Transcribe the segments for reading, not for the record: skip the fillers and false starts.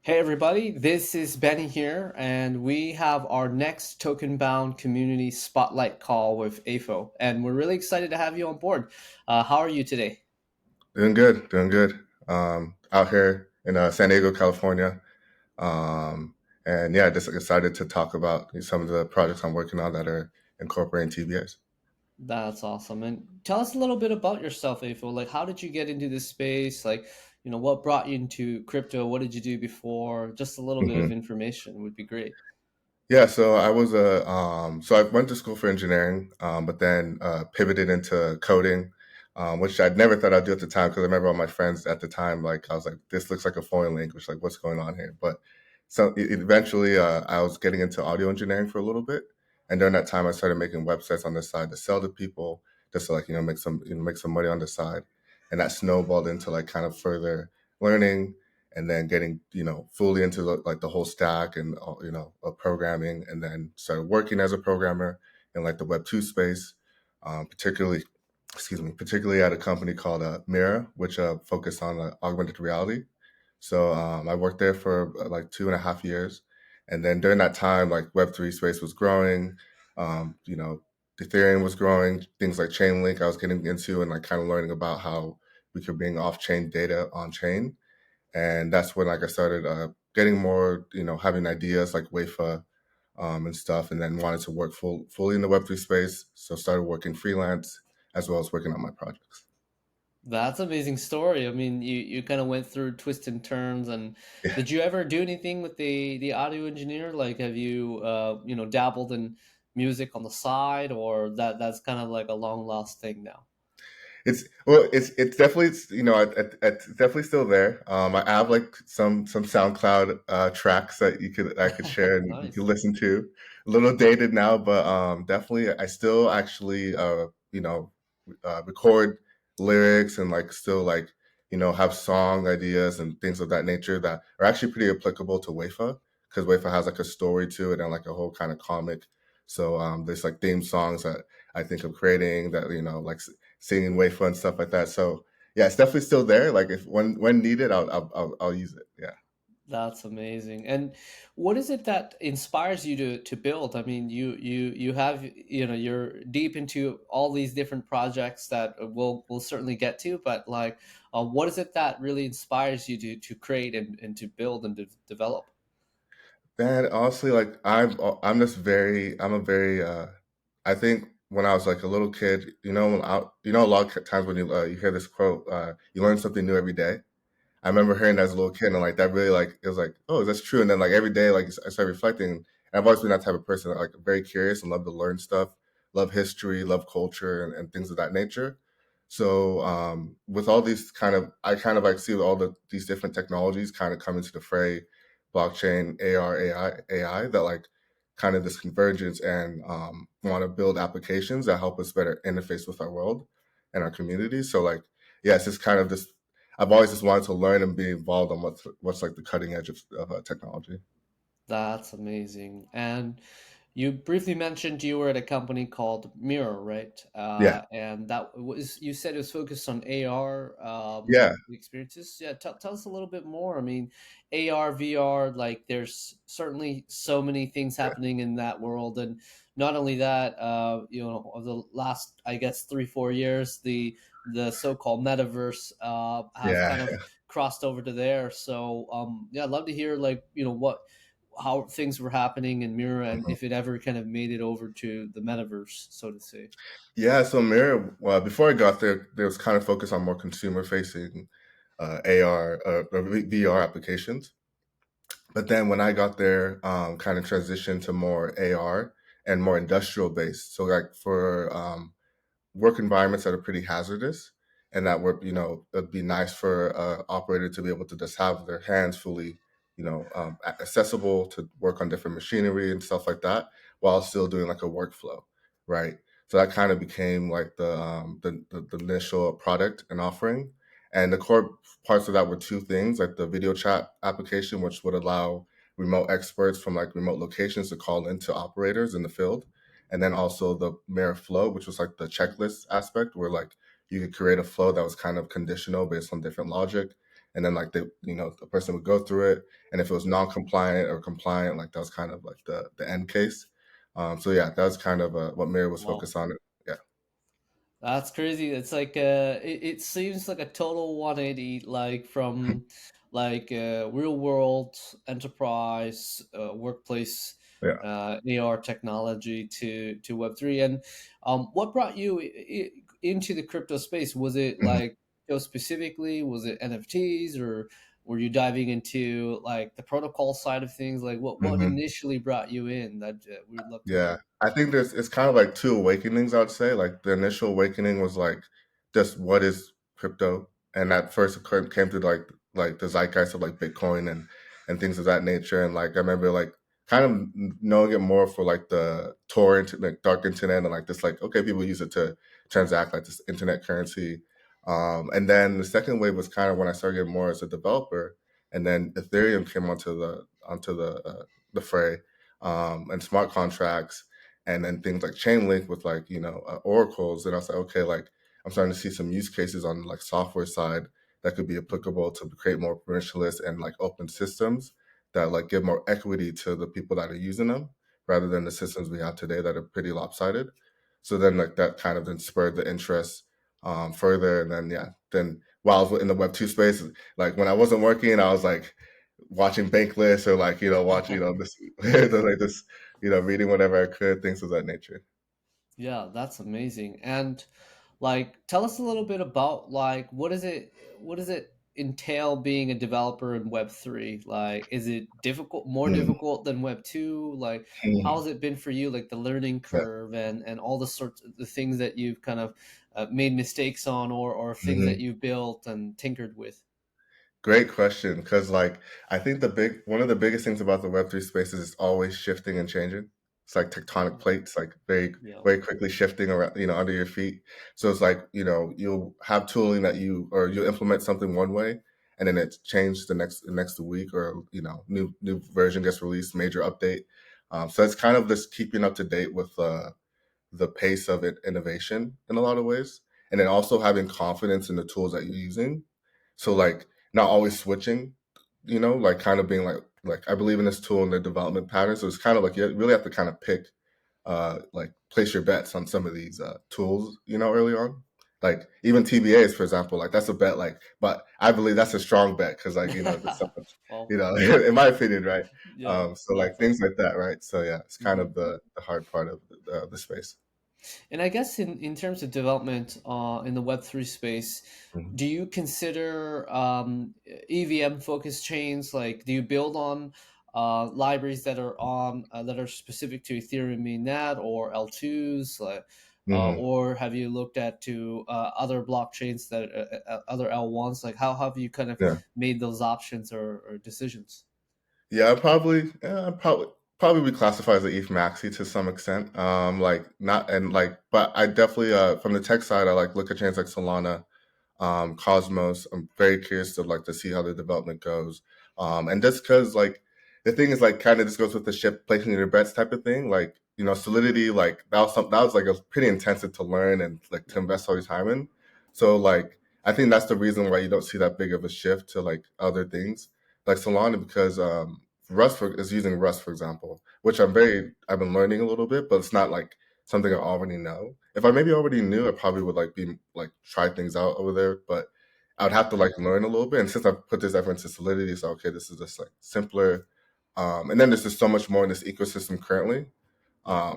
Hey everybody, this is Benny here, and we have our next Tokenbound community spotlight call with AFO, and we're really excited to have you on board. How are you today? Doing good, doing good. Out here in San Diego, California. Um, and yeah, just excited to talk about some of the projects I'm working on that are incorporating TBS. That's awesome. And tell us a little bit about yourself, AFO. Like, how did you get into this space? Like, what brought you into crypto? What did you do before? Just a little bit of hmm information would be great. Yeah, so so I went to school for engineering, but then pivoted into coding, which I'd never thought I'd do at the time because I remember all my friends at the time, like I was like, this looks like a foreign language, like what's going on here? But eventually, I was getting into audio engineering for a little bit, and during that time, I started making websites on the side to sell to people, just to like make some money on the side, and that snowballed into like kind of further learning and then getting fully into like the whole stack and of programming, and then started working as a programmer in like the Web 2 space, particularly particularly at a company called Mira, which focused on augmented reality. So I worked there for like 2.5 years, and then during that time, like Web 3 space was growing. Ethereum was growing. Things like Chainlink, I was getting into and like kind of learning about how we could bring off-chain data on chain, and that's when like I started getting more, having ideas like Wefa and stuff, and then wanted to work fully in the Web3 space. So started working freelance as well as working on my projects. That's an amazing story. I mean, you kind of went through twists and turns, and Yeah, did you ever do anything with the audio engineer? Like, have you dabbled in music on the side, or that's kind of like a long lost thing now? it's definitely it's definitely still there. I have like some SoundCloud tracks that I could share and you can Nice. listen to. A little dated now, but definitely I still actually record lyrics and like still like have song ideas and things of that nature that are actually pretty applicable to Wefa, because Wefa has like a story to it and like a whole kind of comic. So there's like theme songs that I think of creating that like singing Wefa and stuff like that. So yeah, it's definitely still there. Like if when needed, I'll use it. Yeah. That's amazing. And what is it that inspires you to build? I mean, you have you're deep into all these different projects that we'll certainly get to, but like, what is it that really inspires you to create and to build and to develop? Man, honestly, like I'm a very I think when I was like a little kid, a lot of times when you hear this quote, you learn something new every day. I remember hearing that as a little kid, and like that really like it was like, oh, that's true. And then like every day, like I started reflecting. And I've always been that type of person, like very curious and love to learn stuff, love history, love culture, and things of that nature. So with all these I kind of like see all these different technologies kind of come into the fray, blockchain, AR, AI, that like kind of this convergence, and want to build applications that help us better interface with our world and our communities. So like, yeah, it's just kind of this. I've always just wanted to learn and be involved on what's like the cutting edge of technology. That's amazing. And you briefly mentioned you were at a company called Mirror, right? Yeah, And that was, you said it was focused on AR yeah, experiences. Yeah, tell us a little bit more. I mean, AR, VR, like there's certainly so many things yeah, happening in that world. And not only that, of the last, I guess, 3, 4 years, the so-called metaverse have yeah. kind of crossed over to there. So yeah, I'd love to hear like, how things were happening in Mira and Mhm. if it ever kind of made it over to the metaverse, so to say. Yeah, so Mirror, well, before I got there, there was kind of focused on more consumer facing AR or VR applications. But then when I got there, kind of transitioned to more AR and more industrial based. So like for work environments that are pretty hazardous, and that were it'd be nice for a operator to be able to just have their hands fully accessible to work on different machinery and stuff like that while still doing like a workflow, right? So that kind of became like the initial product and offering, and the core parts of that were two things, like the video chat application, which would allow remote experts from like remote locations to call into operators in the field, and then also the Mirror flow, which was like the checklist aspect, where like you could create a flow that was kind of conditional based on different logic, and then like the person would go through it, and if it was non-compliant or compliant, like that was kind of like the end case. So yeah, that was kind of what Mir was Wow. focused on. Yeah. That's crazy. It's like it seems like a total 180, like from like real world enterprise workplace Yeah. AR technology to Web3. And what brought you into the crypto space? Was it Mhm. like specifically? Was it NFTs, or were you diving into like the protocol side of things? Like what Mhm. initially brought you in? That we'd love to Yeah, know. I think there's it's kind of like two awakenings, I'd say. Like the initial awakening was like just what is crypto, and that first came through like the zeitgeist of like Bitcoin and things of that nature. And like I remember like kind of knowing it more for like the Tor internet, dark internet, and like this like okay, people use it to transact like this internet currency. And then the second wave was kind of when I started getting more as a developer, and then Ethereum came onto the fray, and smart contracts, and then things like Chainlink with like oracles. And I was like, okay, like I'm starting to see some use cases on like software side that could be applicable to create more permissionless and like open systems that like give more equity to the people that are using them rather than the systems we have today that are pretty lopsided. So then like that kind of then spurred the interest further. And then yeah, then while I was in the Web2 space, like when I wasn't working, I was like watching Bankless or like watching this like this reading whatever I could, things of that nature. Yeah, that's amazing. And like tell us a little bit about like what does it entail being a developer in Web3? Like is it difficult, more Mm, difficult than Web2? Like how mm, has it been for you, like the learning yeah. curve and all the sorts of the things that you've kind of made mistakes on, or things that Mhm. you've built and tinkered with? Great question, because like I think the big one of the biggest things about the Web3 space is it's always shifting and changing. It's like tectonic plates, like Yeah. very quickly shifting around, under your feet. So it's like you'll have tooling that you'll implement something one way, and then it's changed the next week, or new version gets released, major update. So it's kind of this keeping up to date with the pace of it innovation in a lot of ways, and then also having confidence in the tools that you're using. So like not always switching, like kind of being like I believe in this tool and the development pattern. So it's kind of like you really have to kind of pick, like place your bets on some of these tools, early on. Like even TBAs, for example, like that's a bet. Like, but I believe that's a strong bet because like there's so much, Well, in my opinion, right? yeah, So well like said. things like that, right? So yeah, it's kind of Mhm. the hard part of the space. And I guess in terms of development in the Web3 space, Mhm. do you consider EVM focused chains? Like, do you build on libraries that are specific to Ethereum mainnet or L2s? Like, Mhm. or have you looked at to other blockchains that other L1s? Like, how have you kind of Yeah. made those options or decisions? Yeah, I'd probably be classified as an ETH maxi to some extent. Like not and like, but I definitely from the tech side, I like look at chains like Solana, Cosmos. I'm very curious to see how the development goes. And just because like the thing is like kind of this goes with the ship placing your bets type of thing. Like Solidity, like that was like a pretty intensive to learn and like to Yeah. invest all your time in. So like I think that's the reason why you don't see that big of a shift to like other things like Solana, because is using Rust, for example, which I've been learning a little bit, but it's not like something I already know. If I maybe already knew, I probably would like be like try things out over there, but I would have to like learn a little bit. And since I've put this effort into Solidity, so okay, this is just like simpler. And then there's just so much more in this ecosystem currently, Yeah.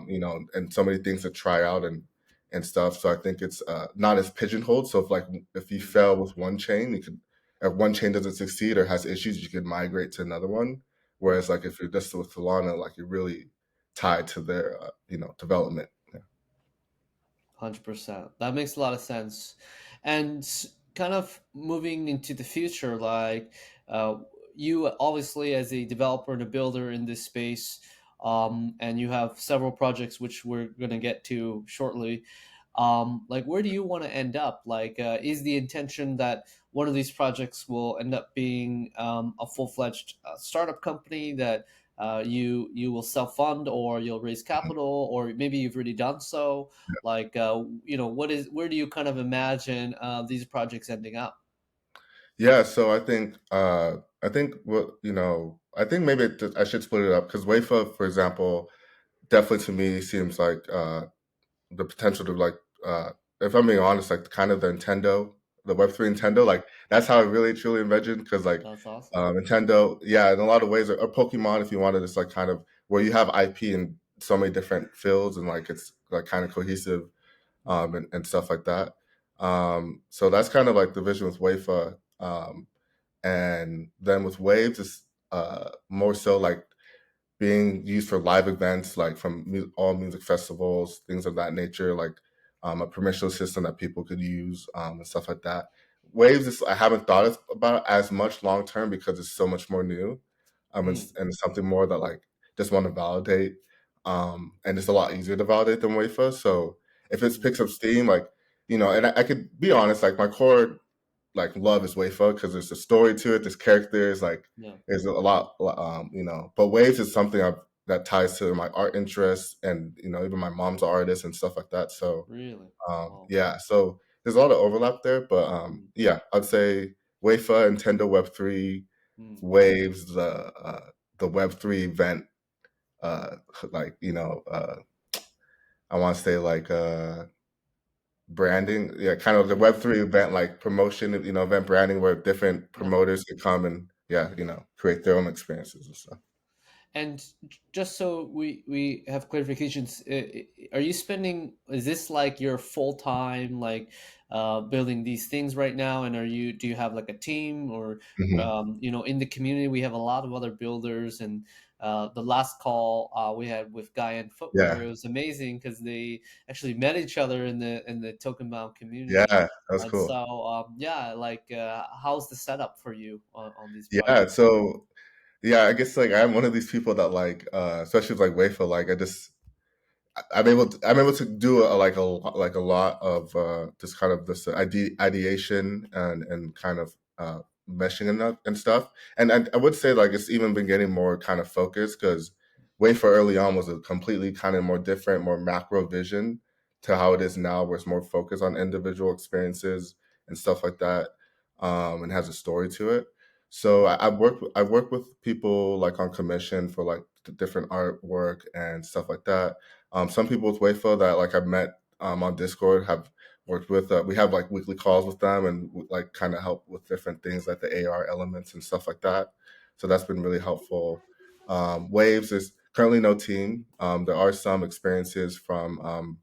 and so many things to try out and stuff. So I think it's not as pigeonholed. So if you fail with one chain, if one chain doesn't succeed or has issues, you can migrate to another one. Whereas like if you're just with Solana, like you're really tied to their development. Yeah. 100%. That makes a lot of sense. And kind of moving into the future, like uh, you obviously as a developer and a builder in this space, and you have several projects which we're going to get to shortly. Like, where do you want to end up? Like, is the intention that one of these projects will end up being a full-fledged startup company that you will self-fund, or you'll raise capital, or maybe you've already done so? Like, where do you kind of imagine these projects ending up? Yeah, so I think what I think maybe I should split it up because Wefa, for example, definitely to me seems like the potential to like if I'm being honest, like kind of the Nintendo, the Web3 Nintendo, like that's how I really truly envisioned because like That's awesome. Nintendo, yeah, in a lot of ways, or Pokemon, if you wanted, it's like kind of where you have IP in so many different fields and like it's like kind of cohesive and stuff like that. So that's kind of like the vision with Wafa. And then with Waves, it's more so like being used for live events, like from all music festivals, things of that nature, like a permissionless system that people could use and stuff like that. Waves, is, I haven't thought about it as much long term because it's so much more new, Mm, and it's something more that like just want to validate, and it's a lot easier to validate than Wafa. So if it mm, picks up steam, like and I could be honest, like my core like love is Wefa because there's a story to it. There's characters, like yeah, there's a lot, But Waves is something that ties to my art interests, and even my mom's an artist and stuff like that. So really. Wow. yeah, so there's a lot of overlap there, but Mm, yeah, I'd say Wefa, Nintendo Web3, mm, Waves, the Web3 event, like I want to say like branding, yeah, kind of the mm. Web3 event, like promotion, event branding where different Yeah. promoters can come and, yeah, create their own experiences and stuff. And just so we have clarifications, are you spending? Is this like your full time, like building these things right now? And do you have like a team, or Hmm. in the community we have a lot of other builders, and the last call we had with Guy and Footwear, Yeah, it was amazing because they actually met each other in the Tokenbound yeah, community. that was And cool. so, yeah, like, how's the setup for you on these Yeah, projects? so yeah, I guess like I'm one of these people that like, especially with like Wafer, like I'm able to do like a lot of just kind of this ideation and kind of meshing and stuff. And I would say like it's even been getting more kind of focused because Wafer early on was a completely kind of more different, more macro vision to how it is now, where it's more focused on individual experiences and stuff like that, and has a story to it. So I've worked with people like on commission for like different artwork and stuff like that. Some people with Wayflow that like I've met on Discord have worked with. We have like weekly calls with them and like kind of help with different things like the AR elements and stuff like that. So that's been really helpful. Waves is currently no team. There are some experiences from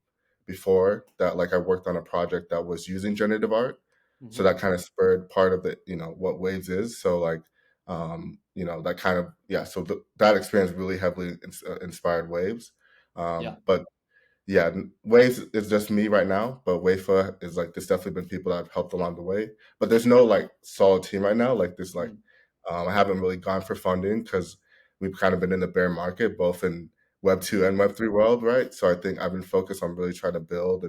before that, like I worked on a project that was using generative art, so Hmm. that kind of spurred part of the what Waves is. So like that kind of yeah. So that experience really heavily inspired Waves. Yeah. But yeah, Waves is just me right now, but Wafa is like there's definitely been people that have helped along the way. But there's no like solid team right now. Like this, like Mm, I haven't really gone for funding because we've kind of been in the bear market, both in Web 2 mm, and Web 3 world, right? So I think I've been focused on really trying to build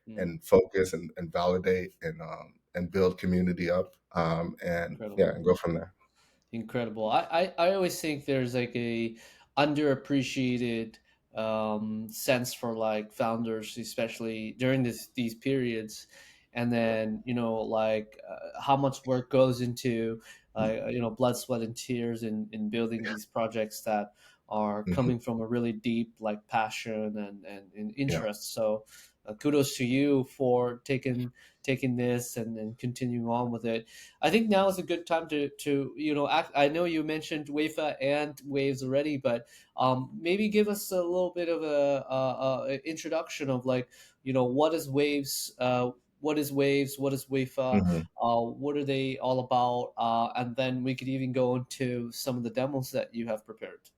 mm. and focus and validate and build community up, and yeah, Incredible. and go from there. Incredible. I always think there's like a underappreciated sense for like founders, especially during these periods, and then like how much work goes into blood, sweat, and tears in building these projects that are Hmm. coming from a really deep like passion and Yeah. interest. So kudos to you for taking this and continuing on with it. I think now is a good time to act. I know you mentioned Wefa and Waves already, but maybe give us a little bit of a introduction of like what is Waves, what is Waves, what is Wefa, Hmm. what are they all about, and then we could even go into some of the demos that you have prepared.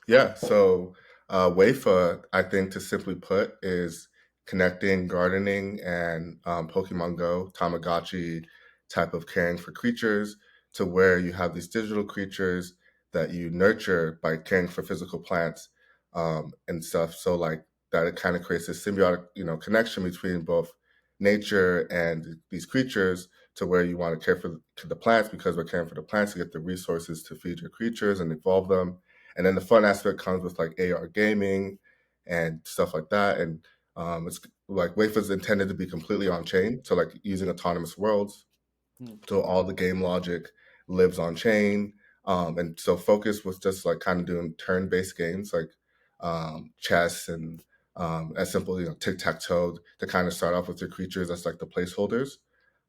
Yeah, so Wefa, I think to simply put, is connecting gardening and Pokemon Go, Tamagotchi type of caring for creatures to where you have these digital creatures that you nurture by caring for physical plants and stuff. So like that it kind of creates this symbiotic, connection between both nature and these creatures to where you want to care for the plants because by caring for the plants, you get the resources to feed your creatures and evolve them, and then the fun aspect comes with like AR gaming and stuff like that. And it's like Wafer's intended to be completely on chain, so like using autonomous worlds. Hmm. So all the game logic lives on chain. And so Focus was just like kind of doing turn-based games like chess and as simple, tic tac toe to kind of start off with your creatures as like the placeholders.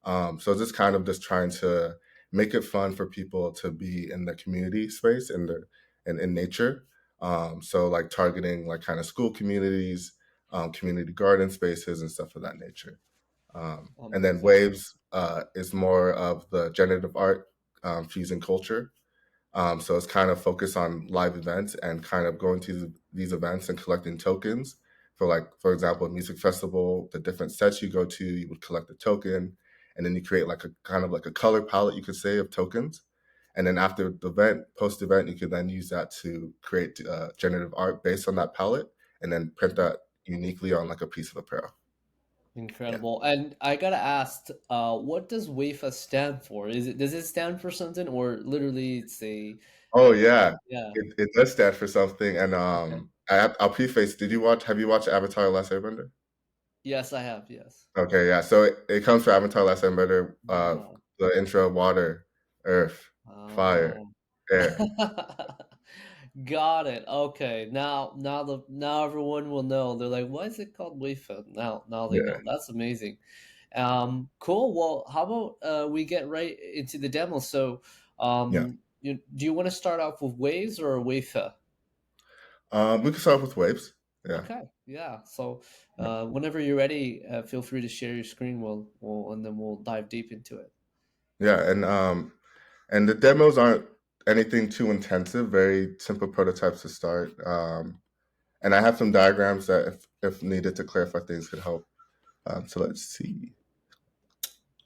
So just kind of just trying to make it fun for people to be in the community space in the in nature. So like targeting like kind of school communities, community garden spaces and stuff of that nature. And then Amazing. Waves is more of the generative art fusing culture. So it's kind of focused on live events and kind of going to these events and collecting tokens for like, for example, a music festival, the different sets you go to, you would collect a token and then you create like a kind of like a color palette, you could say, of tokens. And then after the event, post event, you could then use that to create generative art based on that palette and then print that uniquely on like a piece of apparel. Yeah. Incredible. And I gotta ask, what does Wefa stand for? Does it stand for something, or literally it's a Oh yeah, yeah. it does stand for something. And Okay. I'll preface. Have you watched Avatar: Last Airbender? Yes, I have. Yes. Okay, yeah. So it comes from Avatar: Last Airbender. Wow. The intro: water, earth, fire, Oh. air. Got it. Okay. Now everyone will know. They're like, why is it called Wefa? Now they Yeah, know. That's amazing. Cool. Well, how about we get right into the demo? So, yeah. do you want to start off with Waves or Wefa? We can start with waves. Yeah, Okay, yeah. So whenever you're ready, feel free to share your screen. And then we'll dive deep into it. yeah, and the demos aren't anything too intensive. Very simple prototypes to start. And I have some diagrams that, if needed to clarify things, could help. So let's see.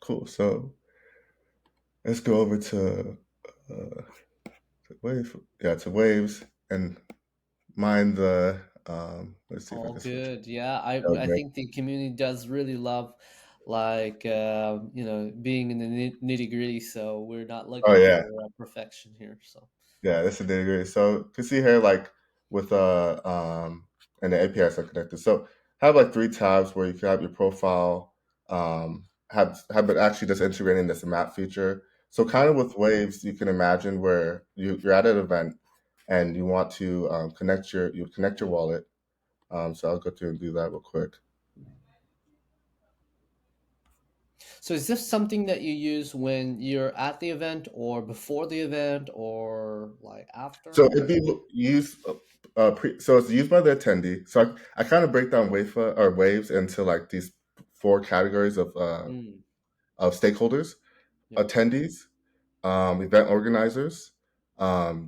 Cool. So let's go over uh, wave, yeah, to waves and mine the. Let's see if I All can switch. good. Yeah, I Okay. think the community does really love like being in the nitty gritty. So we're not Oh looking yeah, for perfection here. So yeah. That's a degree. So you can see here, like with and the APIs are connected. So have like three tabs where you can have your profile. Have it actually just integrating this map feature. So kind of with waves, you can imagine where you're at an event and you want to connect your wallet. So I'll go through and do that real quick. so is this something that you use when you're at the event or before the event or like So after? it'd be used. So it's used by the attendee. So I kind of break down Wafa or waves into like these four categories Mm, of stakeholders: yeah. attendees, event organizers,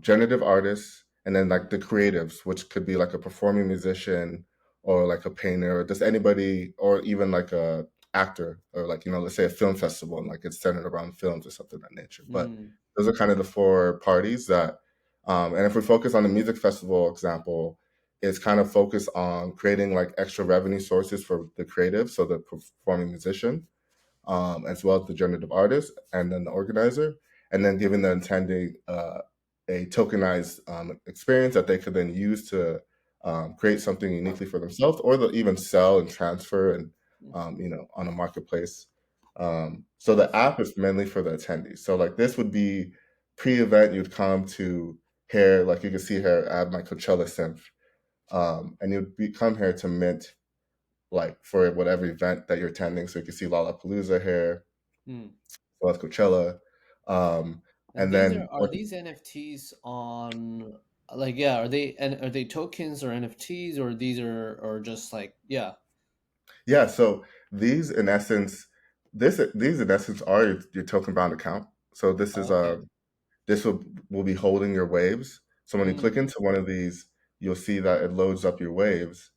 generative artists, and then like the creatives, which could be like a performing musician or like a painter or just anybody, or even like a actor or like let's say a film festival and like it's centered around films or something of that nature. But Mm, those are kind of the four parties that, and if we focus on the music festival example, it's kind of focused on creating like extra revenue sources for the creative, so the performing musician, as well as the generative artist and then the organizer, and then giving the attendee a tokenized experience that they could then use to create something uniquely for themselves, or they'll even sell and transfer and mm, on a marketplace. So the app is mainly for the attendees. So like this would be pre-event, you'd come to here, like you can see here, I have my Coachella synth, and come here to mint like for whatever event that you're attending. So you can see Lollapalooza here, mm. well as Coachella, um, And and these then are these NFTs on like yeah, are they tokens or NFTs or these are or just like yeah. yeah, so these in essence, these in essence are your token bound account. So Okay. this will be holding your waves. So when you click Mm, into one of these, you'll see that it loads up your waves,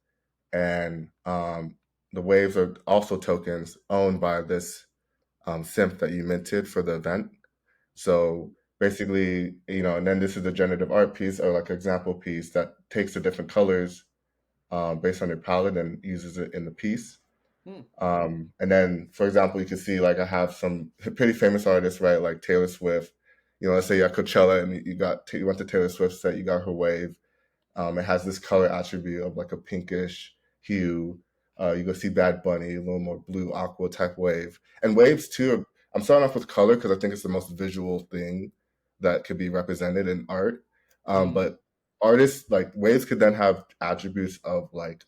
and the waves are also tokens owned by this synth that you minted for the event. So basically, and then this is the generative art piece or like example piece that takes the different colors based on your palette and uses it in the piece. mm, And then, for example, you can see like I have some pretty famous artists, right? Like Taylor Swift. Let's say you're at Coachella and you went to Taylor Swift's set, you got her wave. It has this color attribute of like a pinkish hue. You go see Bad Bunny, a little more blue aqua type wave, and waves too I'm starting off with color because I think it's the most visual thing that could be represented in art. Mm, But artists like waves could then have attributes of like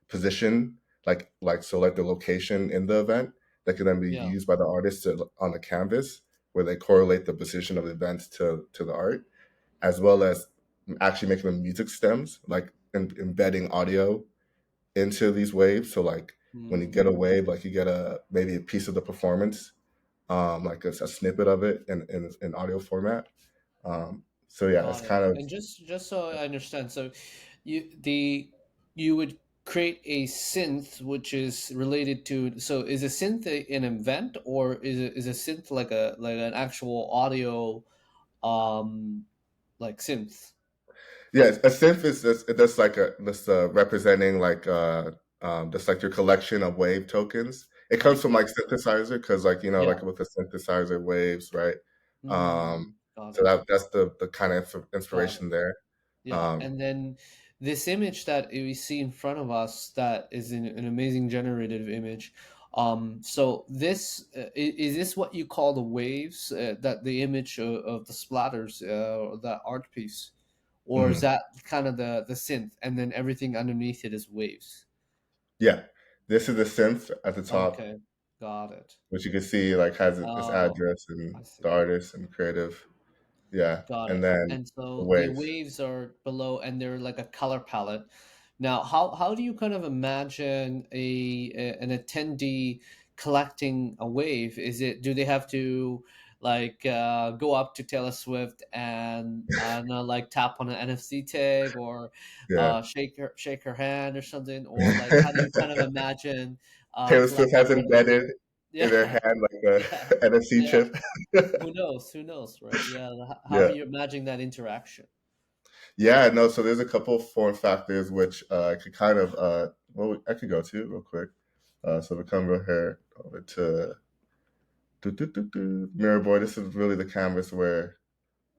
position, like the location in the event that can then be yeah. used by the artist on the canvas where they correlate the position of the events to the art, as well as actually making them music stems, like embedding audio into these waves. So like when you Mm, get a wave, like you get a maybe a piece of the performance, like a snippet of it in audio format. So yeah, it's got it. kind of And just so I understand, so you would create a synth which is related to, so is a synth an event, or is a synth like an actual audio like synth? yeah. A synth is that's like a that's representing like just like your collection of wave tokens. It I comes from like see. synthesizer because like Yeah. like with the synthesizer waves, right? Mm, Um, got so it. that's the kind of Got it. inspiration there. Yeah, Um, and then this image that we see in front of us, that is an amazing generative image. So this is this what you call the waves? That the image of the splatters, that art piece, or is mhm. that kind of the synth, and then everything underneath it is waves? Yeah, this is the synth at the top, Okay, got it. which you can see like has its Oh, address I and the see. artist and creative. Yeah, Got and it. then And the so the waves. waves are below, and they're like a color palette. Now, how do you kind of imagine an attendee collecting a wave? Is it, do they have to like go up to Taylor Swift and like tap on an NFC tag, or Yeah. shake her hand or something, or like how do you kind of imagine Taylor Swift collecting has one of these? embedded in her Yeah, hand like a yeah, NFC yeah. chip. Who knows? Who knows, right? Yeah. How Yeah. are you imagining that interaction? Yeah, no, so there's a couple of form factors which I could kind of well I could go to real quick. So we come over here over to mirror board. This is really the canvas where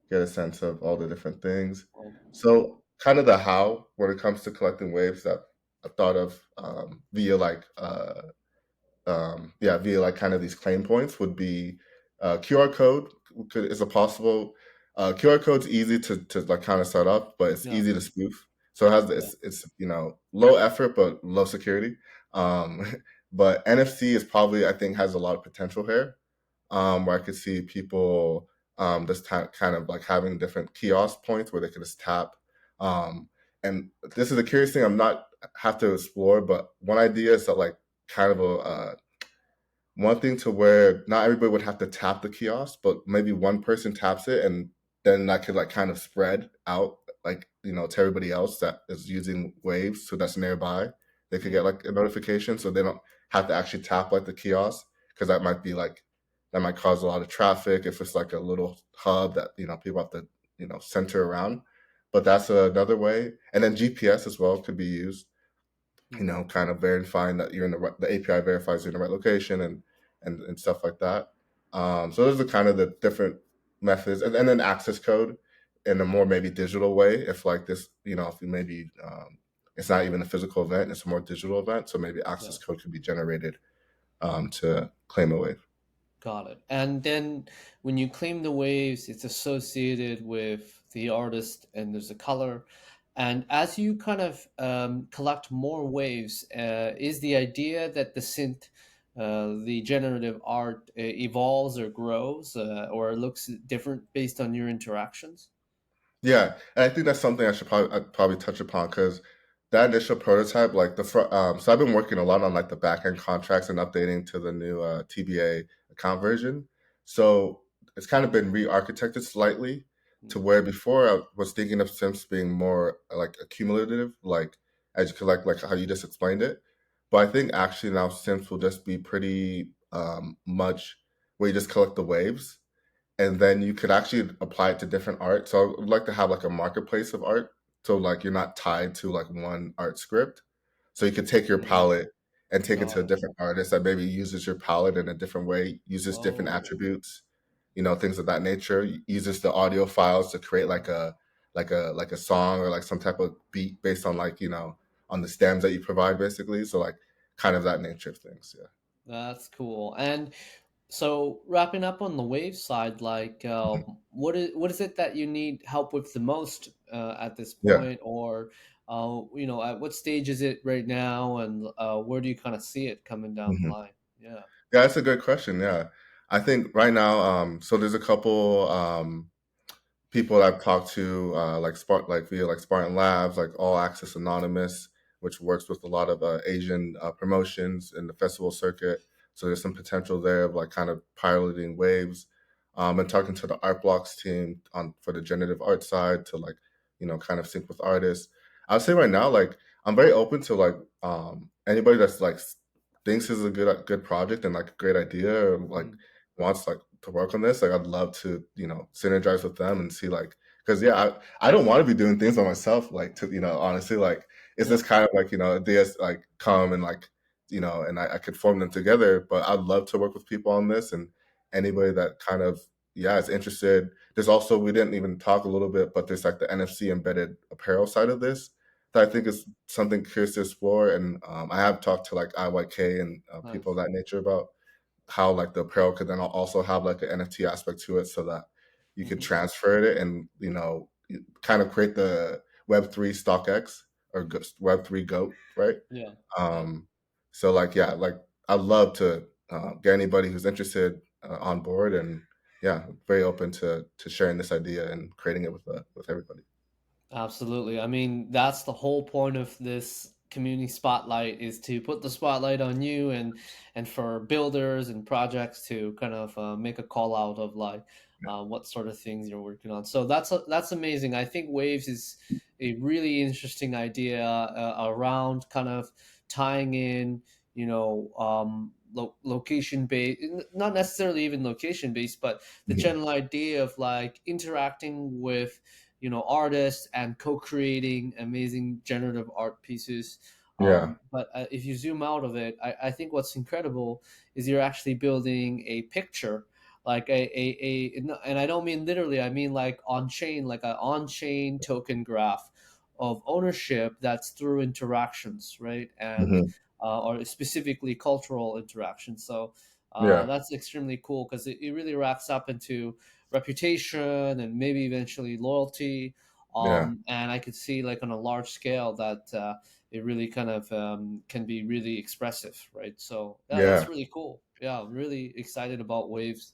you get a sense of all the different things. Oh, So kind of the how when it comes to collecting waves that I thought of via yeah, via like kind of these claim points would be QR code is a possible QR code's easy to like kind of set up, but it's yeah, easy to spoof. So it has yeah. it's low effort but low security. But NFC is probably I think has a lot of potential here, where I could see people just kind of like having different kiosk points where they can just tap. Um, and this is a curious thing I'm not have to explore, but one idea is that like kind of a one thing to where not everybody would have to tap the kiosk, but maybe one person taps it and then that could like kind of spread out like, to everybody else that is using Waves so that's nearby. They could get Mm, like a notification so they don't have to actually tap like the kiosk because that might cause a lot of traffic if it's like a little hub that, people have to, center around. But that's another way. And then GPS as well could be used, mm, kind of verifying that you're in the API verifies you're in the right location and stuff like that. So those are kind of the different methods, and then access code in a more maybe digital way. If like this, if you maybe it's not even a physical event, it's a more digital event. So maybe yeah, access code could be generated to claim a wave. got it. And then when you claim the waves, it's associated with the artist, and there's a color. And as you kind of collect more waves, is the idea that the synth, the generative art, evolves or grows, or looks different based on your interactions? Yeah, and I think that's something I'd probably touch upon because that initial prototype, like the front, so I've been working a lot on like the back end contracts and updating to the new TBA account version. So it's kind of been re-architected slightly to Mm, where before I was thinking of Sims being more like accumulative, like as you collect, like how you just explained it. But I think actually now Sims will just be pretty much where you just collect the waves and then you could actually apply it to different art. So I would like to have like a marketplace of art. So like you're not tied to like one art script. So you could take your mm, palette and take it to got a it. different artist that maybe uses your palette in a different way, uses different Oh, attributes, things of that nature. Uses the audio files to create like a song or like some type of beat based on like, on the stems that you provide basically. So like kind of that nature of things. Yeah. that's cool. And So wrapping up on the wave side, like what is it that you need help with the most at this Yeah. point, or at what stage is it right now, and where do you kind of see it coming down the Mhm. line? Yeah. Yeah, that's a good question. Yeah. I think right now, so there's a couple people I've talked to, like like via like Spartan Labs, like All Access Anonymous, which works with a lot of Asian promotions in the festival circuit. So there's some potential there of like kind of piloting waves, and talking to the Art Blocks team on for the generative art side to like kind of sync with artists. I would say right now, like I'm very open to like anybody that's like thinks this is a good project and like a great idea or like Mm. wants like to work on this, like I'd love to, synergize with them and see like because yeah, I don't want to be doing things by myself. Like to honestly, like it's Yeah. this kind of like ideas like come and like and I could form them together. But I'd love to work with people on this and anybody that kind of is interested. There's also we didn't even talk a little bit, but there's like the NFC embedded apparel side of this that I think is something curious to explore. And I have talked to like IYK and people of Nice. that nature about how like the apparel could then also have like an NFT aspect to it so that you could Hmm. transfer it and kind of create the Web3 StockX or Web3 GOAT, right? Yeah. Yeah. Um, so like yeah, like I'd love to get anybody who's interested on board and yeah, very open to sharing this idea and creating it with everybody. Absolutely. I mean, that's the whole point of this community spotlight, is to put the spotlight on you, and for builders and projects to kind of make a call out of like what sort of things you're working on. So that's amazing. I think Waves is a really interesting idea around kind of tying in, location based, not necessarily even location based, but the Mhm. general idea of like interacting with artists and co-creating amazing generative art pieces. Yeah. But if you zoom out of it, I think what's incredible is you're actually building a picture, like and I don't mean literally, I mean like on chain, like an on chain token graph of ownership that's through interactions, right? And Hmm. or specifically cultural interactions. So Yeah. that's extremely cool because it really wraps up into reputation and maybe eventually loyalty. Yeah. And I could see like on a large scale that it really kind of can be really expressive, right? So yeah, Yeah. that's really cool. Yeah, I'm really excited about Waves.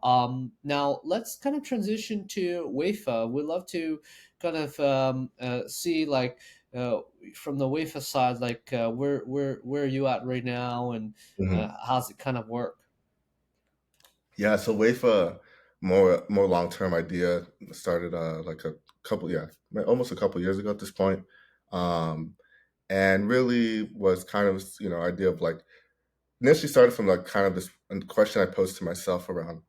Now let's kind of transition to Wefa. We'd love to kind of see like uh, from the Wefa side, like where are you at right now, and Mhm. how's it kind of work? Yeah, so Wefa, more long term idea started like a couple almost a couple years ago at this point, um, and really was kind of idea of like initially started from like kind of this question I posed to myself around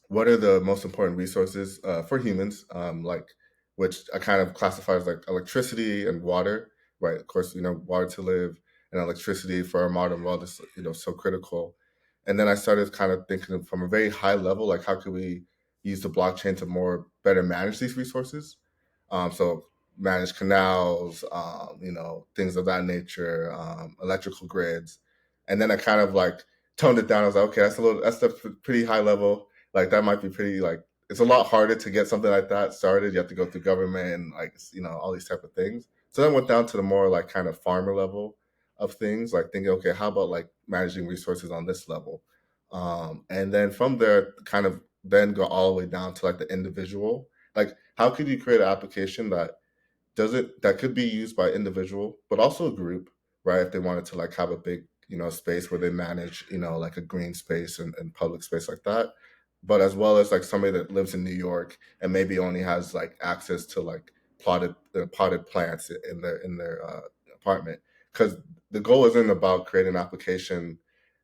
what are the most important resources for humans, like which I kind of classify as like electricity and water, right? Of course, water to live and electricity for our modern world is so critical. And then I started kind of thinking from a very high level, like how could we use the blockchain to more better manage these resources? So manage canals, things of that nature, electrical grids. And then I kind of like toned it down. I was like, okay, that's pretty high level. Like that might be pretty like it's a lot harder to get something like that started. You have to go through government and like all these type of things. So then went down to the more like kind of farmer level of things, like thinking, okay, how about like managing resources on this level? And then from there, kind of then go all the way down to like the individual. Like, how could you create an application that could be used by individual, but also a group, right? If they wanted to like have a big, space where they manage, like a green space and public space like that. But as well as like somebody that lives in New York and maybe only has like access to like potted plants in their apartment. Because the goal isn't about creating an application.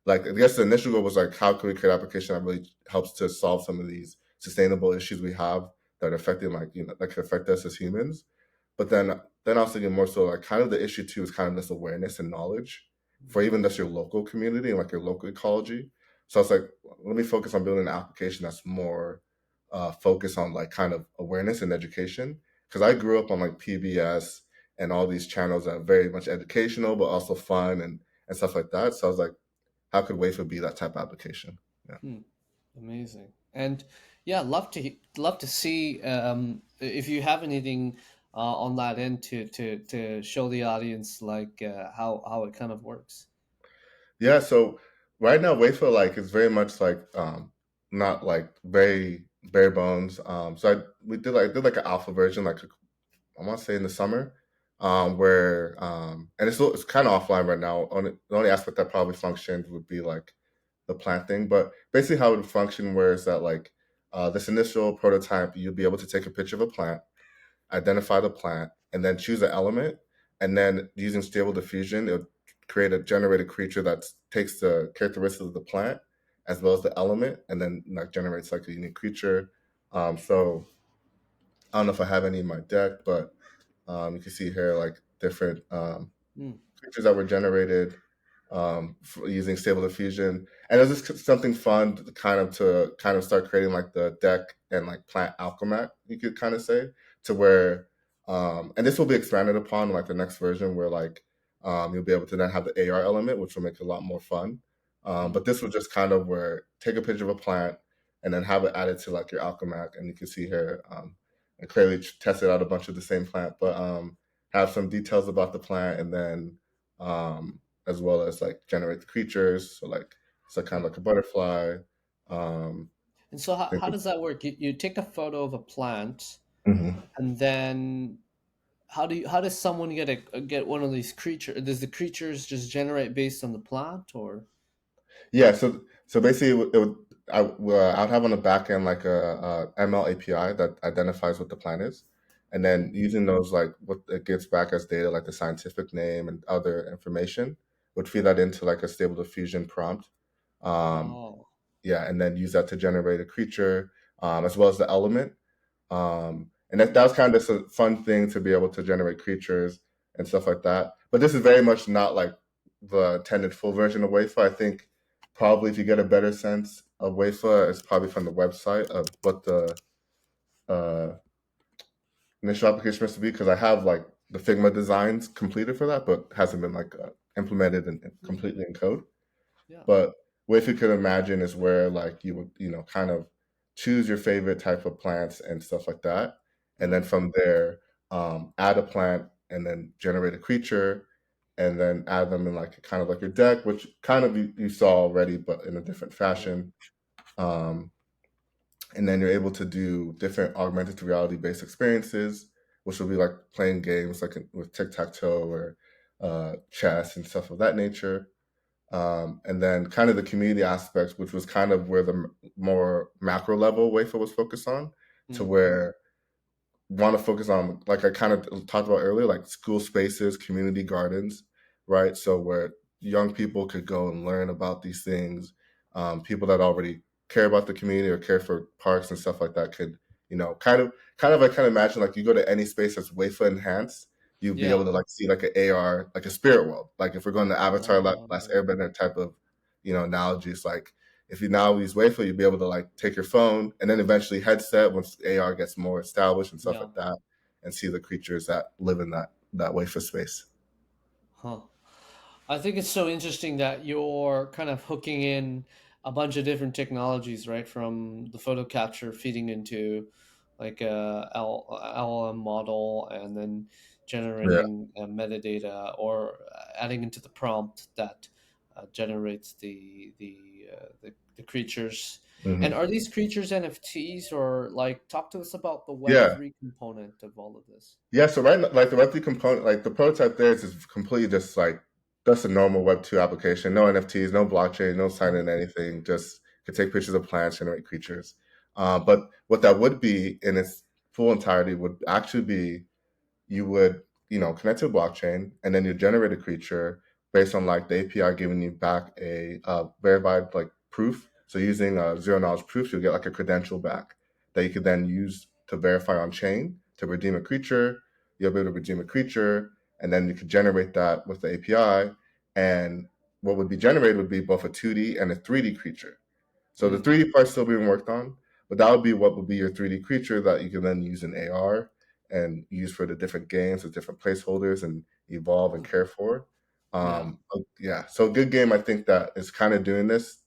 Like I guess the initial goal was like, how can we create an application that really helps to solve some of these sustainable issues we have that are affecting like that could affect us as humans, but then I was thinking more so like kind of the issue too is kind of this awareness and knowledge for even just your local community and like your local ecology. So it's like let me focus on building an application that's more focused on like kind of awareness and education. Because I grew up on like PBS and all these channels that are very much educational but also fun and stuff like that. So I was like, how could Wafer be that type of application? Yeah. Hmm. Amazing. And yeah, love to see if you have anything on that end to show the audience like how it kind of works. Yeah, so right now Wefa like is very much like not like very bare bones. So we did like did like an alpha version like I want to say in the summer, where and it's kind of offline right now. The only aspect that probably functioned would be like the plant thing, but basically how it would function where is that like this initial prototype you'll be able to take a picture of a plant, identify the plant, and then choose an element. And then using stable diffusion, it'll create a generated creature that takes the characteristics of the plant as well as the element, and then like generates like a unique creature. So I don't know if I have any in my deck, but you can see here like different Hmm. creatures that were generated using stable diffusion, and it was just something fun to kind of start creating like the deck and like plant alchemac, you could kind of say, to where and this will be expanded upon in, like the next version where like you'll be able to then have the AR element, which will make it a lot more fun. Hmm. But this was just kind of where take a picture of a plant and then have it added to like your alchemac, and you can see here and clearly tested out a bunch of the same plant, but have some details about the plant, and then as well as like generate the creatures. So like it's like kind Yeah. of like a butterfly. Um, And so I how think, does that work? You take a photo of a plant, mhm. and then how does someone get one of these creatures? Does the creatures just generate based on the plant or? Yeah, so basically, I'd have on the back end like a ML API that identifies what the plant is, and then Hmm. using those like what it gets back as data, like the scientific name and other information, would feed that into like a stable diffusion prompt. Um, Oh. yeah, and then use that to generate a creature, as well as the element. And that was kind of just a fun thing to be able to generate creatures and stuff like that. But this is very much not like the intended full version of Wefa. I think probably if you get a better sense of Wefa, it's probably from the website of what the uh, initial application supposed to be, because I have like the Figma designs completed for that, but hasn't been like implemented and Hmm. completely in code. Yeah. But what you could imagine is where like you would, kind of choose your favorite type of plants and stuff like that. And then Hmm. from there, add a plant and then generate a creature and then add them in like kind of like your deck, which kind of you saw already, but in a different Yeah. fashion. Um, and then you're able to do different augmented reality based experiences, which will be like playing games like with tic tac toe or chess and stuff of that nature. And then kind of the community aspects, which was kind of where the more macro level Wafa was focused on, to Hmm. where want to focus on, like I kind of talked about earlier, like school spaces, community gardens, right? So where young people could go and learn about these things. People that already care about the community or care for parks and stuff like that could, I kind of imagine like you go to any space that's Wafa enhanced, you'll be able Yeah. to like see like an AR, like a spirit world. Like if we're going to Avatar, Last Oh. Airbender type of, analogies, like if you now use Wayflow, you'll be able to like take your phone and then eventually headset once AR gets more established and stuff Yeah. like that, and see the creatures that live in that Wayflow space. Huh. I think it's so interesting that you're kind of hooking in a bunch of different technologies, right? From the photo capture feeding into like a LLM model and then Yeah. generating metadata or adding into the prompt that generates the creatures. And Hmm. are these creatures NFTs or like talk to us about the Yeah. Web3 component of all of this? Yeah. So right now, like the Web3 component, like the prototype there is completely just like just a normal Web2 application. No NFTs, no blockchain, no signing anything. Just could take pictures of plants, generate creatures. But what that would be in its full entirety would actually be you would connect to a blockchain, and then you generate a creature based on like the API giving you back a verified like proof. So using zero knowledge proofs, you'll get like a credential back that you could then use to verify on chain to redeem a creature. You'll be able to redeem a creature, and then you could generate that with the API. And what would be generated would be both a 2D and a 3D creature. So the Hmm. 3D part's still being worked on, but that would be what would be your 3D creature that you can then use in AR and use for the different games with different placeholders and evolve and Huh. care for. Yeah. Yeah, so a good game I think that is kind of doing this.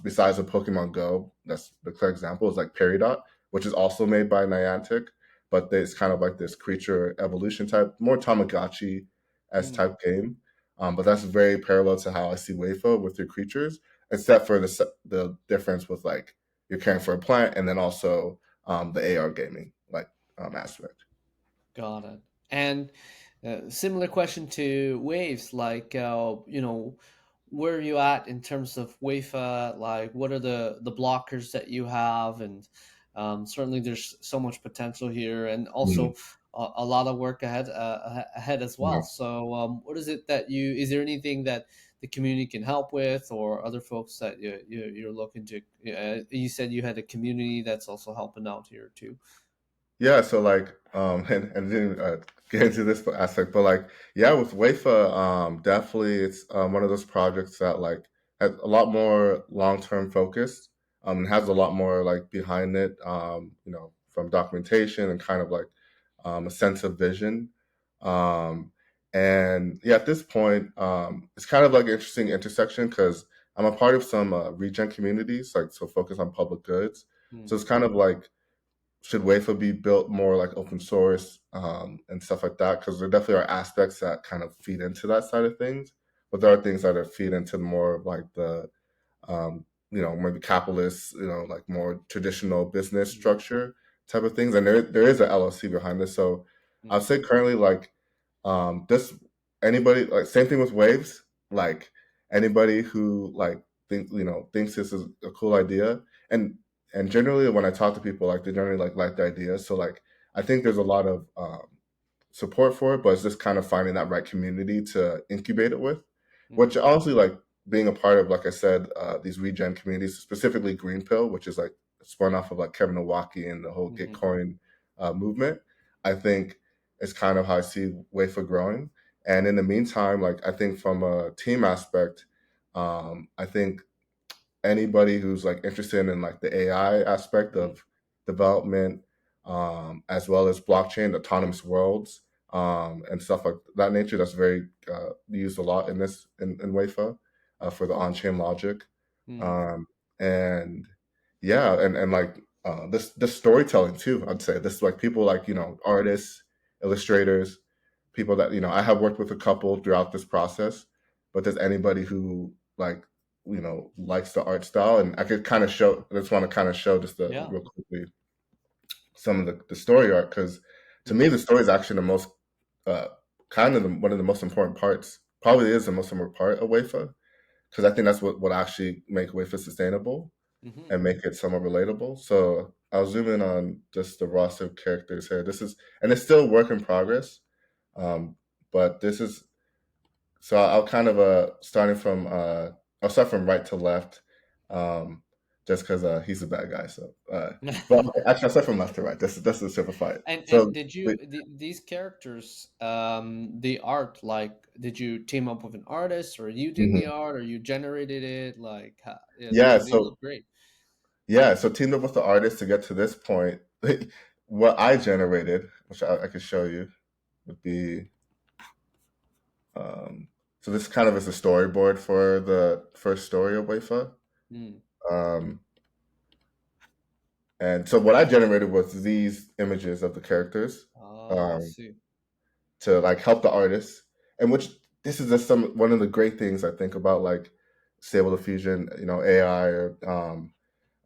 besides the Pokemon Go, that's the clear example, is like Peridot, which is also made by Niantic, but it's kind of like this creature evolution type, more Tamagotchi as Mm, type game. But that's very parallel to how I see Wefa with your creatures, except for the difference with like you're caring for a plant, and then also the AR gaming like aspect. got it. And similar question to waves, like where are you at in terms of Wefa? Like, what are the blockers that you have? And certainly, there's so much potential here, and also Mhm. a lot of work ahead as well. Yeah. So, what is it that you? Is there anything that the community can help with, or other folks that you're looking to? You said you had a community that's also helping out here too. Yeah, so like, and didn't get into this aspect, but like, yeah, with Wefa, definitely it's one of those projects that like has a lot more long-term focus, and has a lot more like behind it, from documentation and kind of like a sense of vision. Um, and yeah, at this point, it's kind of like an interesting intersection because I'm a part of some regen communities, like so focus on public goods. So Hmm. it's kind of like should Wafa be built more like open source and stuff like that? Because there definitely are aspects that kind of feed into that side of things, but there are things that are feed into more of like the maybe capitalist, like more traditional business Hmm. structure type of things. And there is an LLC behind this. So I'd Hmm. say currently like this anybody like same thing with waves, like anybody who like thinks this is a cool idea. And generally when I talk to people, like they generally like the idea. So like I think there's a lot of support for it, but it's just kind of finding that right community to incubate it with. Which Hmm. honestly, like being a part of, like I said, these regen communities, specifically Green Pill, which is like spun off of like Kevin Owaki and the whole Hmm. Gitcoin movement. I think is kind of how I see Wafer growing. And in the meantime, like I think from a team aspect, I think anybody who's like interested in like the AI aspect Hmm. of development, as well as blockchain, autonomous worlds, and stuff like that nature. That's very used a lot in in Wafa for the on-chain logic, Hmm. um, and yeah, and like this storytelling too. I'd say this like people like artists, illustrators, people that I have worked with a couple throughout this process. But there's anybody who like likes the art style, and I could kind of show. I just want to kind of show just the Yeah. real quickly some of the story art because to me Hmm. the story is actually the most uh, kind of one of the most important parts. Probably is the most important part of Wafa because I think that's what actually make Wafa sustainable Hmm. and make it somewhat relatable. So I'll zoom in on just the roster of characters here. This is and it's still work in progress, um, but this is so I'll kind of starting from I'll start from right to left, um, just because he's a bad guy. So, but actually, I'll start from left to right. This is simplify it. And So, did we- these characters, the art, like, did you team up with an artist, or you did the mhm. art, or you generated it? Like, yeah, Yeah, they so look great. yeah, so teamed up with the artist to get to this point. What I generated, which I could show you, would be um, so this kind of is a storyboard for the first story of Wafa. Hmm. Um, And so what I generated was these images of the characters Oh, I um, see. to like help the artists. And which this is just one of the great things I think about like Stable Diffusion, AI or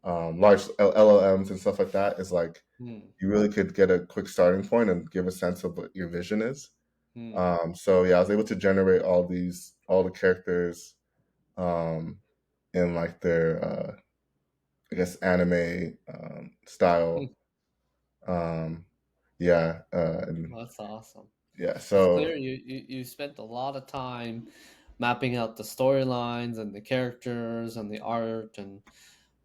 large LLMs and stuff like that is like Hmm. you really could get a quick starting point and give a sense of what your vision is. Hmm. So yeah, I was able to generate all the characters um, in like their I guess anime style. Um, yeah, and That's awesome. yeah. It's So clear you spent a lot of time mapping out the storylines and the characters and the art and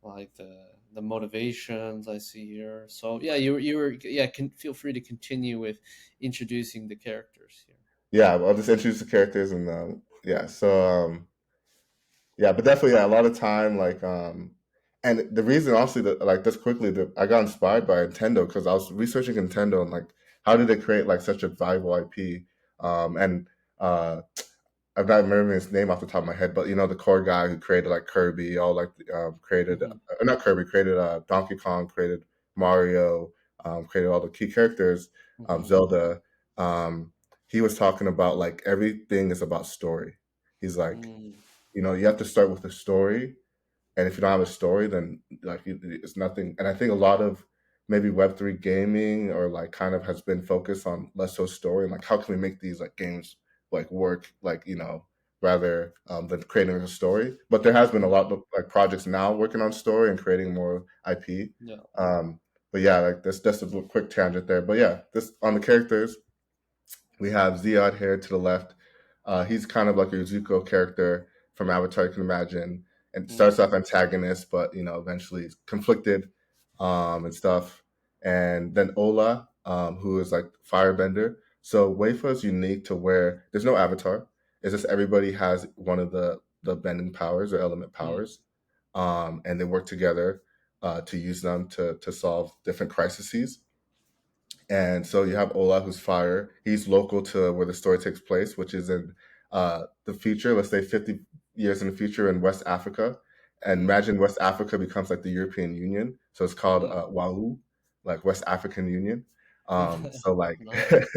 like the motivations I see here. So yeah, you were yeah. Feel free to continue with introducing the characters here. yeah, I'll just introduce the characters and yeah. So yeah, but definitely yeah, a lot of time like and the reason honestly that like this quickly that I got inspired by Nintendo because I was researching Nintendo and like how did they create like such a valuable IP and uh I'm not remembering his name off the top of my head, but you know the core guy who created like Kirby, all like created Hmm. not Kirby, created Donkey Kong, created Mario, created all the key characters, Hmm. Zelda. Um, he was talking about like everything is about story. He's like, Mm. you know, you have to start with a story, and if you don't have a story, then like it's nothing. And I think a lot of maybe Web3 gaming or like kind of has been focused on less so story and like how can we make these like games like work like you know rather than creating a story. But there has been a lot of like projects now working on story and creating more IP. Yeah. Um, but yeah, like that's a little quick tangent there. But yeah, this on the characters. We have Ziad here to the left. He's kind of like a Zuko character from Avatar, you can imagine. And starts Mm. off antagonist, but you know, eventually conflicted and stuff. And then Ola, who is like firebender. So Wefa is unique to where there's no avatar. It's just everybody has one of the bending powers or element Mm. powers, and they work together to use them to solve different crises. And so you have Ola, who's fire. He's local to where the story takes place, which is in the future, let's say 50 years in the future in West Africa. And Mm. imagine West Africa becomes like the European Union. So it's called Mm. WAU, like West African Union. So like, Nice.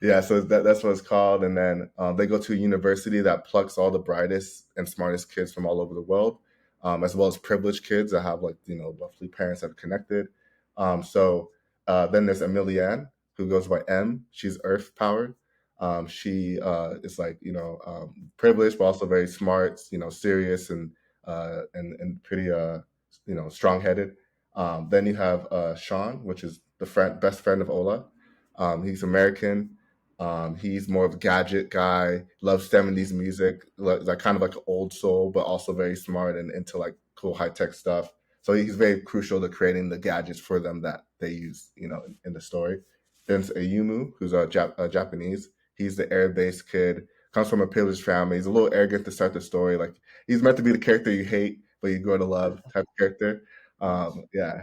yeah, so that's what it's called. And then they go to a university that plucks all the brightest and smartest kids from all over the world, as well as privileged kids that have like, you know, roughly parents that are connected. Then there's Emilienne, who goes by M. She's earth powered. She is like you know privileged, but also very smart. You know, serious and pretty you know strong headed. Then you have Sean, which is the best friend of Ola. He's American. He's more of a gadget guy. Loves '70s music, like kind of like an old soul, but also very smart and into like cool high tech stuff. So he's very crucial to creating the gadgets for them that they use, you know, in the story. Then Ayumu, who's a Japanese. He's the air-based kid. Comes from a privileged family. He's a little arrogant to start the story. Like he's meant to be the character you hate, but you grow to love type of character. Nice. Yeah,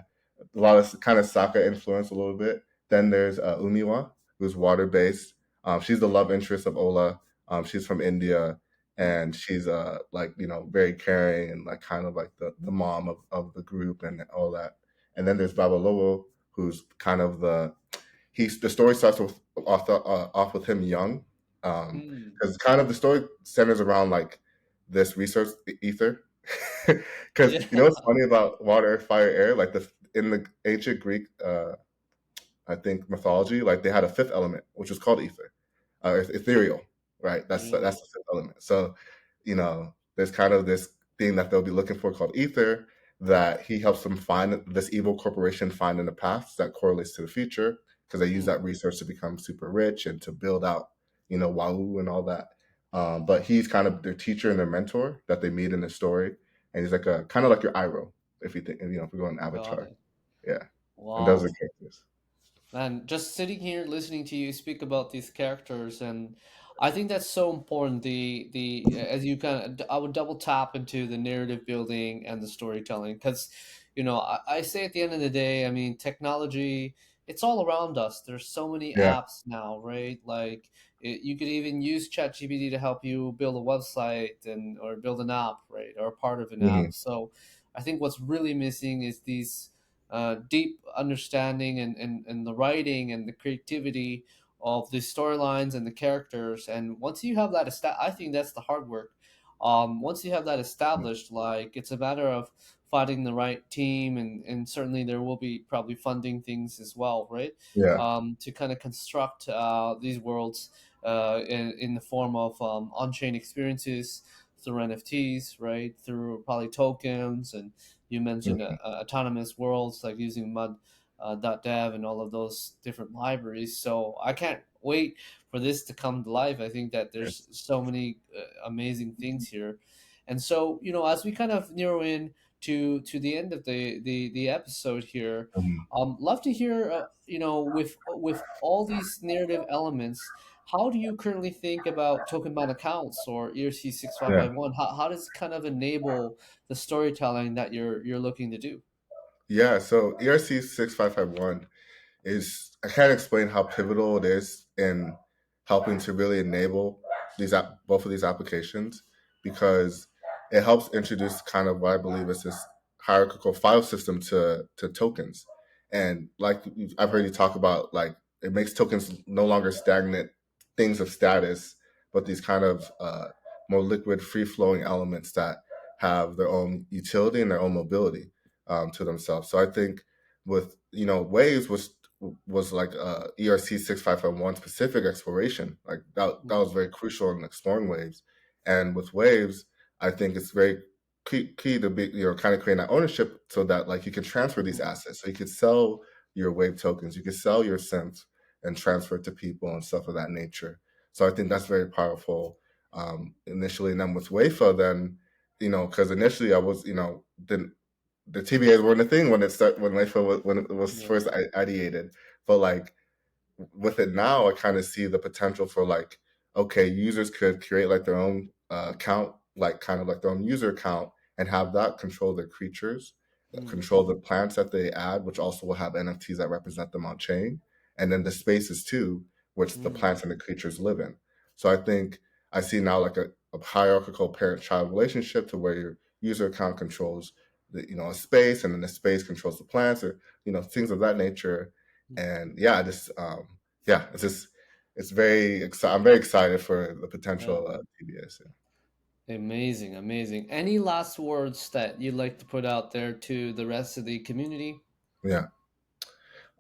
a lot of kind of Sokka influence a little bit. Then there's Umiwa, who's water-based. She's the love interest of Ola. She's from India, Mm. and she's like you know very caring and like kind of like the mom of the group and all that. And then there's Babalowo, who's kind of the story starts with off with him young, Mm. because kind of the story centers around like this research ether. Because you know Yeah. what's funny about water, fire, air, like the in the ancient Greek I think mythology, like they had a fifth element, which was called ether, ethereal, right? That's Mm. the fifth element. So, you know, there's kind of this thing that they'll be looking for called ether that he helps them find this evil corporation find in the past that correlates to the future because they use Mm. that research to become super rich and to build out, you know, Wahoo and all that. But he's kind of their teacher and their mentor that they meet in the story, and he's like a kind of like your Iroh if you think you know if we go on Got Avatar, it. yeah. And those are Wow. characters. Man, just sitting here listening to you speak about these characters, and I think that's so important. The as you kind of, I would double tap into the narrative building and the storytelling because, I say at the end of the day, I mean, technology, it's all around us. There's so many Yeah. apps now, right? Like you could even use ChatGPT to help you build a website and or build an app, right, or part of an Hmm. app. So I think what's really missing is these deep understanding and the writing and the creativity of the storylines and the characters. And once you have that, I think that's the hard work. Once you have that established, like it's a matter of finding the right team, and certainly there will be probably funding things as well, right? Yeah. To kind of construct these worlds in the form of on-chain experiences through NFTs, right? Through probably tokens, and you mentioned Mhm. autonomous worlds like using mud .dev and all of those different libraries. So I can't wait for this to come to life. I think that there's Yes. so many amazing things here. And so, as we kind of narrow in to the end of the episode here, Mhm. love to hear, with all these narrative elements, how do you currently think about token-bound accounts or ERC Yeah. 6551? How does it kind of enable the storytelling that you're looking to do? Yeah. So ERC 6551 is I can't explain how pivotal it is in helping to really enable. both of these applications because it helps introduce kind of what I believe is this hierarchical file system to tokens. And like I've heard you talk about, like it makes tokens no longer stagnant things of status, but these kind of more liquid, free flowing elements that have their own utility and their own mobility to themselves. So I think with waves was like ERC 6551 specific exploration. Like that Mm, was very crucial in exploring waves. And with waves, I think it's very key to be kind of creating that ownership so that like you can transfer these mm, assets. So you could sell your wave tokens, you could sell your synth and transfer it to people and stuff of that nature. So I think that's very powerful initially. And then with Wefa, then because initially I was didn't the TBAs weren't a thing when Wefa when it was yeah. first ideated, but like with it now, I kind of see the potential for like, okay, users could create like their own account, like kind of like their own user account, and have that control their creatures, Mm, control the plants that they add, which also will have NFTs that represent them on chain, and then the spaces too, which the mm, plants and the creatures live in. So I think I see now like a hierarchical parent-child relationship to where your user account controls a space, and then the space controls the plants, or things of that nature. mm. And yeah, just yeah, it's very I'm very excited for the Yeah. potential TBS. Amazing, amazing. Any last words that you'd like to put out there to the rest of the community? Yeah.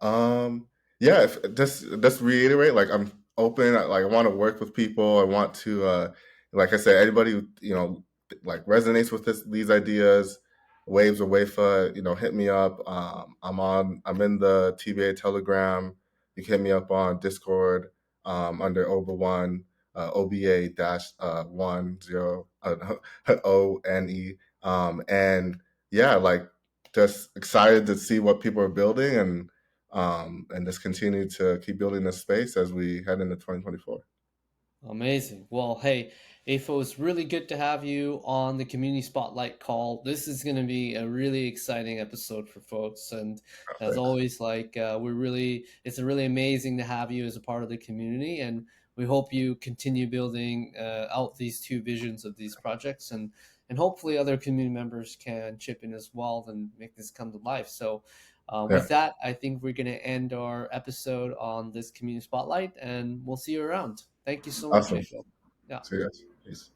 Um, yeah, if just reiterate, like I'm open, like I want to work with people. I want to like I said, anybody who, like resonates with these ideas, waves or wafa, hit me up. I'm in the TBA Telegram. You can hit me up on Discord under OBA1, OBA dash 10 ONE. And yeah, like just excited to see what people are building and just continue to keep building this space as we head into 2024. Amazing. Well, hey, Afo, it's really good to have you on the community spotlight call. This is going to be a really exciting episode for folks, and as Thanks. always, like it's really amazing to have you as a part of the community, and we hope you continue building out these two visions of these projects, and hopefully other community members can chip in as well and make this come to life. So. Yeah, With that, I think we're going to end our episode on this community spotlight, and we'll see you around. Thank you so much, awesome. Afo. Yeah. See you guys. Peace.